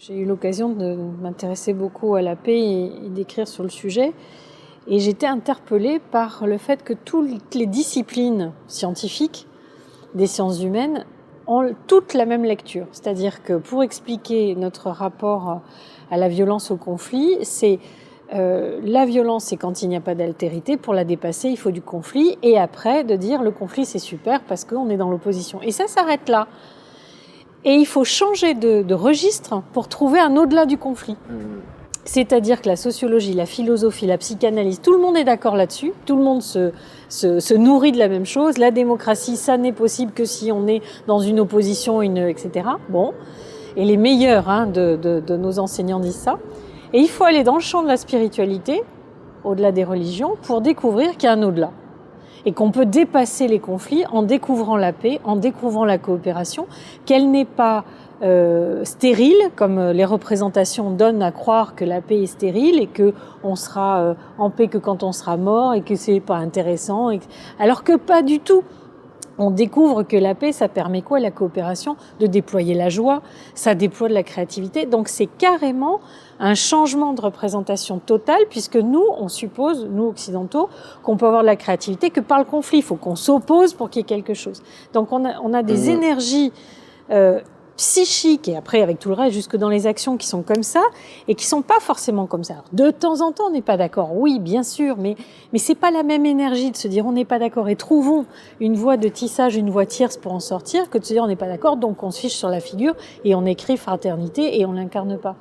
J'ai eu l'occasion de m'intéresser beaucoup à la paix et d'écrire sur le sujet. Et j'étais interpellée par le fait que toutes les disciplines scientifiques des sciences humaines ont toutes la même lecture. C'est-à-dire que pour expliquer notre rapport à la violence, au conflit, c'est la violence, c'est quand il n'y a pas d'altérité. Pour la dépasser, il faut du conflit. Et après, de dire le conflit, c'est super parce qu'on est dans l'opposition. Et ça s'arrête là. Et il faut changer de registre pour trouver un au-delà du conflit. C'est-à-dire que la sociologie, la philosophie, la psychanalyse, tout le monde est d'accord là-dessus, tout le monde se nourrit de la même chose. La démocratie, ça n'est possible que si on est dans une opposition, etc. Bon, et les meilleurs de nos enseignants disent ça. Et il faut aller dans le champ de la spiritualité, au-delà des religions, pour découvrir qu'il y a un au-delà. Et qu'on peut dépasser les conflits en découvrant la paix, en découvrant la coopération, qu'elle n'est pas stérile, comme les représentations donnent à croire que la paix est stérile et qu'on sera en paix que quand on sera mort et que c'est pas intéressant, alors que pas du tout. On découvre que la paix, ça permet quoi? La coopération, de déployer la joie, ça déploie de la créativité. Donc c'est carrément un changement de représentation totale, puisque nous, on suppose, nous occidentaux, qu'on peut avoir de la créativité que par le conflit. Il faut qu'on s'oppose pour qu'il y ait quelque chose. Donc on a des énergies psychiques, et après avec tout le reste, jusque dans les actions qui sont comme ça, et qui sont pas forcément comme ça. Alors, de temps en temps, on n'est pas d'accord, oui, bien sûr, mais c'est pas la même énergie de se dire on n'est pas d'accord, et trouvons une voie de tissage, une voie tierce pour en sortir, que de se dire on n'est pas d'accord, donc on se fiche sur la figure, et on écrit fraternité, et on l'incarne pas.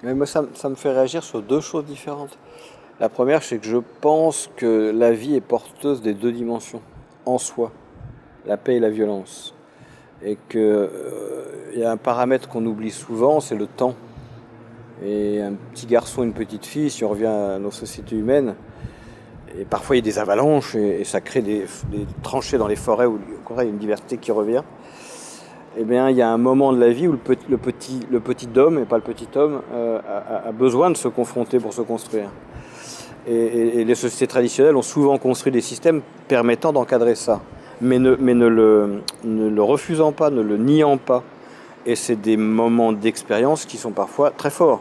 Mais moi, ça me fait réagir sur deux choses différentes. La première, c'est que je pense que la vie est porteuse des deux dimensions, en soi, la paix et la violence. Et qu'il y a un paramètre qu'on oublie souvent, c'est le temps. Et un petit garçon, une petite fille, si on revient à nos sociétés humaines, et parfois il y a des avalanches et ça crée des tranchées dans les forêts où au contraire, il y a une diversité qui revient. Eh bien, il y a un moment de la vie où le petit homme, et pas le petit homme, a besoin de se confronter pour se construire. Et les sociétés traditionnelles ont souvent construit des systèmes permettant d'encadrer ça, mais ne le refusant pas, ne le niant pas. Et c'est des moments d'expérience qui sont parfois très forts.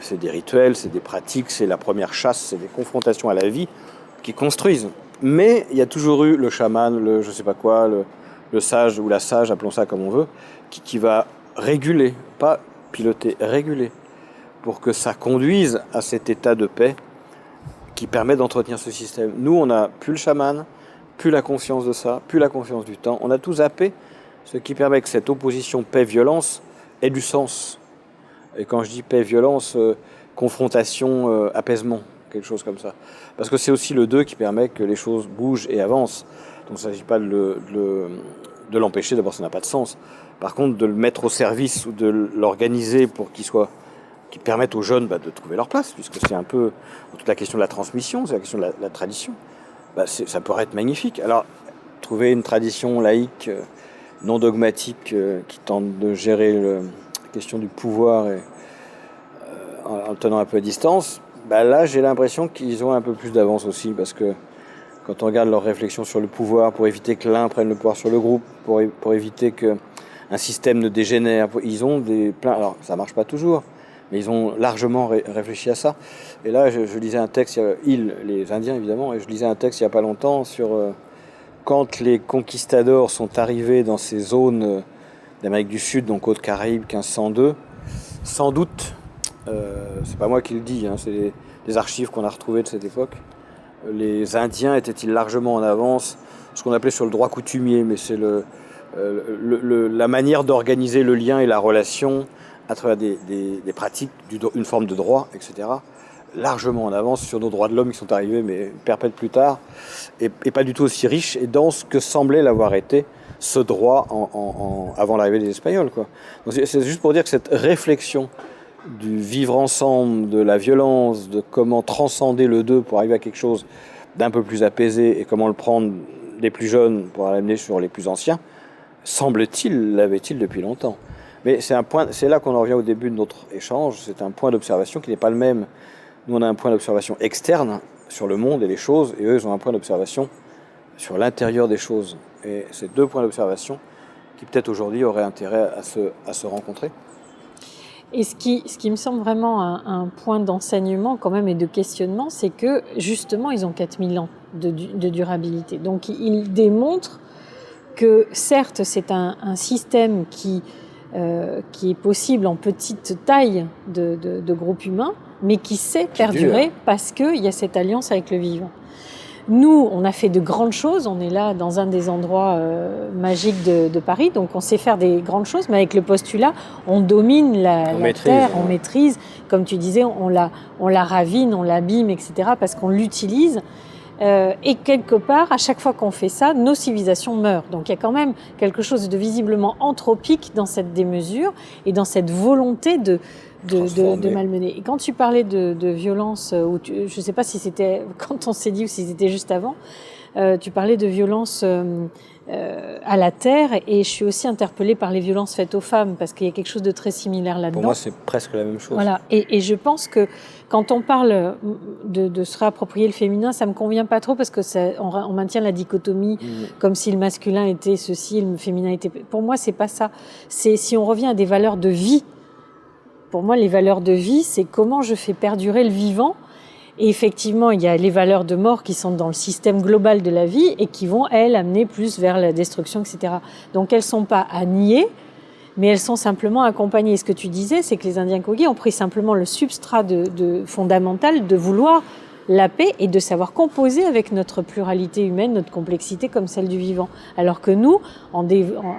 C'est des rituels, c'est des pratiques, c'est la première chasse, c'est des confrontations à la vie qui construisent. Mais il y a toujours eu le chaman, le je sais pas quoi, le sage ou la sage, appelons ça comme on veut, qui va réguler, pas piloter, réguler, pour que ça conduise à cet état de paix qui permet d'entretenir ce système. Nous, on n'a plus le chaman, plus la conscience de ça, plus la conscience du temps. On a tout zappé, ce qui permet que cette opposition paix-violence ait du sens. Et quand je dis paix-violence, confrontation, apaisement, quelque chose comme ça. Parce que c'est aussi le 2 qui permet que les choses bougent et avancent. Donc il ne s'agit pas de l'empêcher, d'abord ça n'a pas de sens. Par contre, de le mettre au service ou de l'organiser pour qu'il permette aux jeunes de trouver leur place, puisque c'est un peu toute la question de la transmission, c'est la question de la tradition. Ça pourrait être magnifique. Alors, trouver une tradition laïque, non dogmatique, qui tente de gérer la question du pouvoir en le tenant un peu à distance, là j'ai l'impression qu'ils ont un peu plus d'avance aussi, parce que quand on regarde leurs réflexions sur le pouvoir, pour éviter que l'un prenne le pouvoir sur le groupe, pour éviter qu'un système ne dégénère, ils ont alors ça marche pas toujours, mais ils ont largement réfléchi à ça. Et là, je lisais un texte, les Indiens évidemment, et je lisais un texte il n'y a pas longtemps sur quand les conquistadors sont arrivés dans ces zones d'Amérique du Sud, donc Côte-Caraïbes, 1502, sans doute, c'est pas moi qui le dis, c'est des archives qu'on a retrouvées de cette époque, les Indiens étaient-ils largement en avance, ce qu'on appelait sur le droit coutumier, mais c'est la manière d'organiser le lien et la relation à travers des pratiques, une forme de droit, etc., largement en avance sur nos droits de l'homme qui sont arrivés, mais perpètes plus tard, et pas du tout aussi riches, et dans ce que semblait l'avoir été ce droit avant l'arrivée des Espagnols, quoi. Donc c'est juste pour dire que cette réflexion du vivre ensemble, de la violence, de comment transcender le 2 pour arriver à quelque chose d'un peu plus apaisé, et comment le prendre des plus jeunes pour l'amener sur les plus anciens, semble-t-il, l'avait-il depuis longtemps. Mais c'est là qu'on en revient au début de notre échange, c'est un point d'observation qui n'est pas le même. Nous, on a un point d'observation externe sur le monde et les choses, et eux, ils ont un point d'observation sur l'intérieur des choses. Et c'est deux points d'observation qui, peut-être aujourd'hui, auraient intérêt à se rencontrer. Et ce qui me semble vraiment un point d'enseignement quand même et de questionnement, c'est que justement, ils ont 4000 ans de durabilité. Donc, ils démontrent que certes, c'est un système qui est possible en petite taille de groupe humain, mais qui sait perdurer parce qu'il y a cette alliance avec le vivant. Nous, on a fait de grandes choses, on est là dans un des endroits magiques de Paris, donc on sait faire des grandes choses, mais avec le postulat, on domine la terre, on maîtrise, comme tu disais, on la ravine, on l'abîme, etc., parce qu'on l'utilise. Et quelque part, à chaque fois qu'on fait ça, nos civilisations meurent. Donc il y a quand même quelque chose de visiblement anthropique dans cette démesure et dans cette volonté de malmener. Et quand tu parlais de violence, je ne sais pas si c'était quand on s'est dit ou si c'était juste avant, tu parlais de violence à la terre, et je suis aussi interpellée par les violences faites aux femmes, parce qu'il y a quelque chose de très similaire là-dedans. Pour moi, c'est presque la même chose. Voilà. Et je pense que quand on parle de se réapproprier le féminin, ça me convient pas trop, parce que on maintient la dichotomie comme si le masculin était ceci, le féminin était... Pour moi, c'est pas ça. C'est si on revient à des valeurs de vie. Pour moi, les valeurs de vie, c'est comment je fais perdurer le vivant. Et effectivement, il y a les valeurs de mort qui sont dans le système global de la vie et qui vont, elles, amener plus vers la destruction, etc. Donc, elles ne sont pas à nier, mais elles sont simplement accompagnées. Et ce que tu disais, c'est que les Indiens Kogi ont pris simplement le substrat fondamental de vouloir la paix et de savoir composer avec notre pluralité humaine, notre complexité comme celle du vivant. Alors que nous,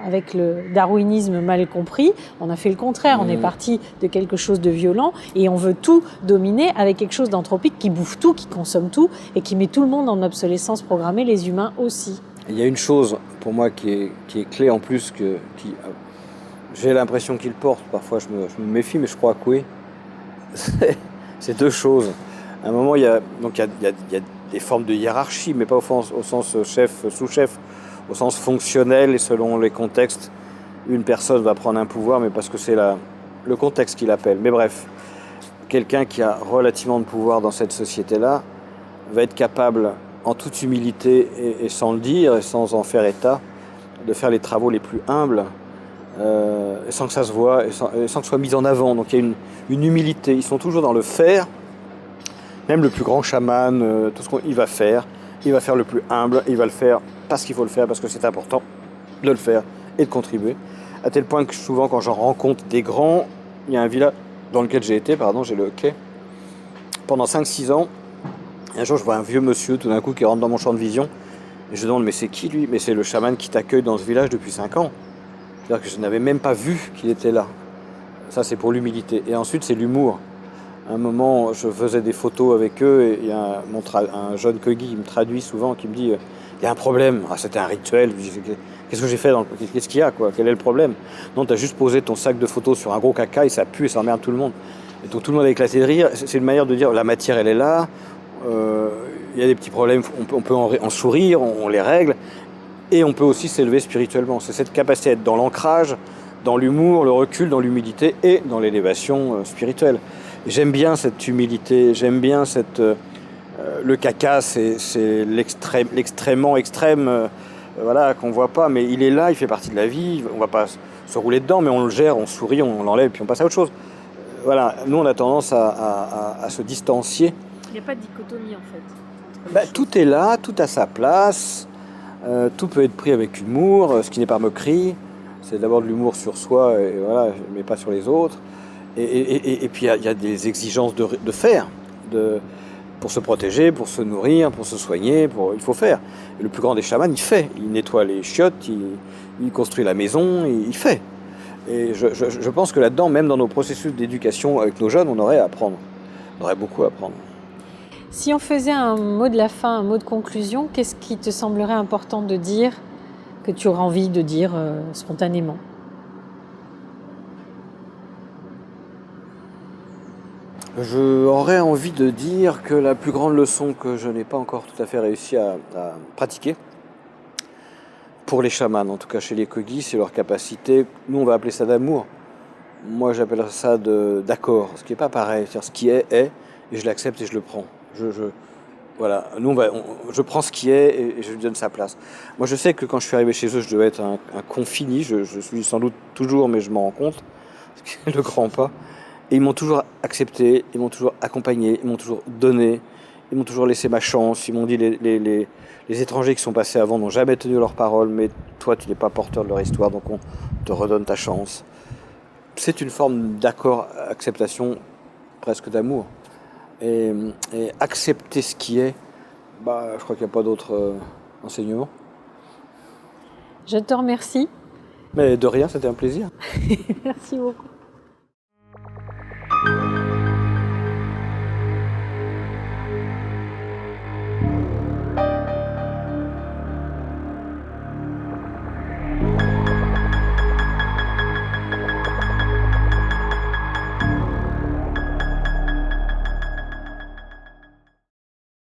avec le darwinisme mal compris, on a fait le contraire. On est parti de quelque chose de violent et on veut tout dominer avec quelque chose d'anthropique qui bouffe tout, qui consomme tout et qui met tout le monde en obsolescence programmée, les humains aussi. Il y a une chose pour moi qui est clé en plus, j'ai l'impression qu'il porte, parfois je me méfie, mais je crois que oui. C'est deux choses. À un moment, il y a des formes de hiérarchie, mais pas au sens chef, sous-chef, au sens fonctionnel, et selon les contextes, une personne va prendre un pouvoir, mais parce que c'est le contexte qui l'appelle. Mais bref, quelqu'un qui a relativement de pouvoir dans cette société-là va être capable, en toute humilité et sans le dire, et sans en faire état, de faire les travaux les plus humbles, sans que ça se voie, et sans que ce soit mis en avant. Donc il y a une humilité. Ils sont toujours dans le faire. Même le plus grand chaman, tout ce qu'il va faire le plus humble, il va le faire parce qu'il faut le faire, parce que c'est important de le faire et de contribuer. À tel point que souvent, quand j'en rencontre des grands, il y a un village dans lequel j'ai été, j'ai le quai, pendant 5-6 ans. Et un jour, je vois un vieux monsieur, tout d'un coup, qui rentre dans mon champ de vision. Et je demande, mais c'est qui lui ? Mais c'est le chaman qui t'accueille dans ce village depuis 5 ans. C'est-à-dire que je n'avais même pas vu qu'il était là. Ça, c'est pour l'humilité. Et ensuite, c'est l'humour. À un moment, je faisais des photos avec eux et il y a un jeune Kogi qui me traduit souvent, qui me dit il y a un problème. Ah, c'était un rituel. Je dis, qu'est-ce que j'ai fait qu'est-ce qu'il y a quoi ? Quel est le problème ? Non, tu as juste posé ton sac de photos sur un gros caca et ça pue et ça emmerde tout le monde. Et donc tout le monde a éclaté de rire. C'est une manière de dire la matière, elle est là. Il y a des petits problèmes, on peut en sourire, on les règle. Et on peut aussi s'élever spirituellement. C'est cette capacité à être dans l'ancrage, dans l'humour, le recul, dans l'humilité et dans l'élévation spirituelle. J'aime bien cette humilité, j'aime bien le caca, c'est l'extrêmement extrême, voilà, qu'on voit pas, mais il est là, il fait partie de la vie, on va pas se rouler dedans, mais on le gère, on sourit, on l'enlève, puis on passe à autre chose. Voilà, nous on a tendance à se distancier. Il n'y a pas de dichotomie en fait. Tout est là, tout a sa place, tout peut être pris avec humour, ce qui n'est pas moquerie, c'est d'abord de l'humour sur soi, et voilà, mais pas sur les autres. Et puis il y a des exigences de faire, pour se protéger, pour se nourrir, pour se soigner, il faut faire. Et le plus grand des chamans, il fait. Il nettoie les chiottes, il construit la maison, il fait. Et je pense que là-dedans, même dans nos processus d'éducation avec nos jeunes, on aurait à apprendre. On aurait beaucoup à apprendre. Si on faisait un mot de la fin, un mot de conclusion, qu'est-ce qui te semblerait important de dire, que tu aurais envie de dire spontanément ? J'aurais envie de dire que la plus grande leçon que je n'ai pas encore tout à fait réussi à pratiquer, pour les chamans, en tout cas chez les Kogis, c'est leur capacité, nous on va appeler ça d'amour, moi j'appellerais ça d'accord, ce qui n'est pas pareil, c'est-à-dire ce qui est, et je l'accepte et je le prends. Voilà, je prends ce qui est et je lui donne sa place. Moi je sais que quand je suis arrivé chez eux, je devais être un con fini, je suis sans doute toujours, mais je m'en rends compte, le grand pas. Et ils m'ont toujours accepté, ils m'ont toujours accompagné, ils m'ont toujours donné, ils m'ont toujours laissé ma chance. Ils m'ont dit les étrangers qui sont passés avant n'ont jamais tenu leur parole, mais toi tu n'es pas porteur de leur histoire, donc on te redonne ta chance. C'est une forme d'accord, acceptation, presque d'amour. Et accepter ce qui est, je crois qu'il n'y a pas d'autre enseignement. Je te remercie. Mais de rien, c'était un plaisir. Merci beaucoup.